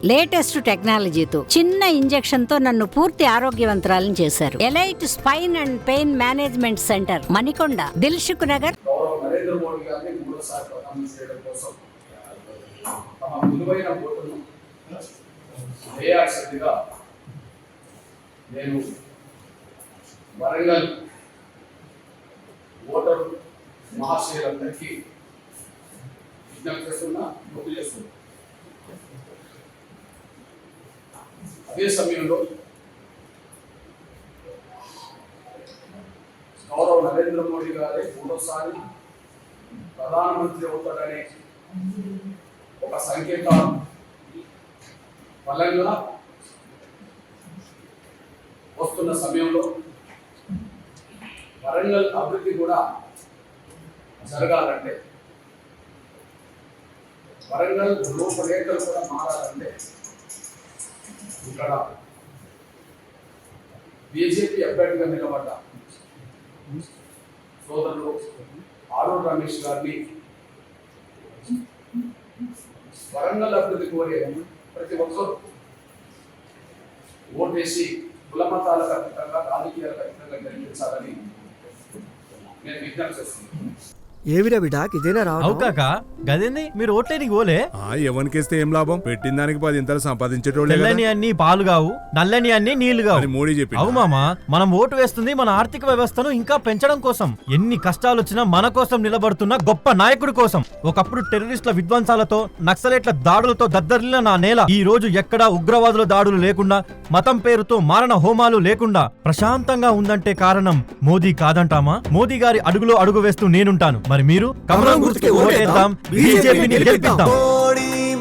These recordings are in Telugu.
లేటెస్ట్ టెక్నాలజీతో చిన్న ఇంజెక్షన్ తో నన్ను పూర్తి ఆరోగ్యవంతురాలను చేశారు. Elite spine and pain management centre, Manikonda, Dilsukh Nagar. Narendra Modi గారిని మూడోసారి ప్రధాని చేయడం కోసం తమ విలువైన ఓటును వేయాల్సిందిగా నేను వరంగల్ ఓటరు మహాశయులందరికీ విజ్ఞప్తి చేస్తున్నా, గుర్తు చేస్తున్నా. అదే సమయంలో గౌరవ నరేంద్ర మోడీ గారే మూడోసారి ప్రధానమంత్రి అవుతాడనే ఒక సంకేతం బలంగా వస్తున్న సమయంలో వరంగల్ అభివృద్ధి కూడా జరగాలంటే, వరంగల్ రూపురేఖలు కూడా మారాలంటే ఇక్కడ బీజేపీ అభ్యర్థిగా నిలబడ్డ సోదరులు ఆరూర్ రమేష్ గారిని వరంగల్ అభివృద్ధి కోరే ప్రతి ఒక్కరూ ఓటేసి కులమతాలకు అతీతంగా రాజకీయాలకు అతీతంగా గెలిపించాలని నేను విజ్ఞప్తి చేస్తున్నాను. ఏవిరా బిడ్డాకి ఇదేనా రావు కాక గదేంది మీరు ఓట్లేనికి పోలే? ఎవరికేస్తే ఏం లాభం? పెట్టిన దానికి 10 ఇంతలు సంపాదించేటోళ్ళే. తెల్లని అన్ని పాలు కావు, నల్లని అన్ని నీళ్లు కావు. మోడీ చెప్పి అవు మామా, మనం ఓటు వేస్తుంది మన ఆర్థిక వ్యవస్థను ఇంకా పెంచడం కోసం. ఎన్ని కష్టాలు వచ్చినా మన కోసం నిలబడుతున్న గొప్ప నాయకుడి కోసం. ఒకప్పుడు టెర్రరిస్టుల విధ్వంసాలతో, నక్సలైట్ల దాడులతో దద్దరిల్లిన నా నేల ఈ రోజు ఎక్కడా ఉగ్రవాదుల దాడులు లేకుండా, మతం పేరుతో మారణ హోమాలు లేకుండా ప్రశాంతంగా ఉందంటే కారణం మోదీ కాదంటామా? మోదీ గారి అడుగులో అడుగు వేస్తూ నేనుంటాను. మరి మీరు కమలం గుర్తుకి ఓటేద్దాం, బీజేపీని గెలిపిద్దాం.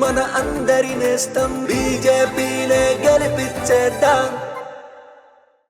మన అందరి నేస్తం బీజేపీనే గెలిపించేద్దాం.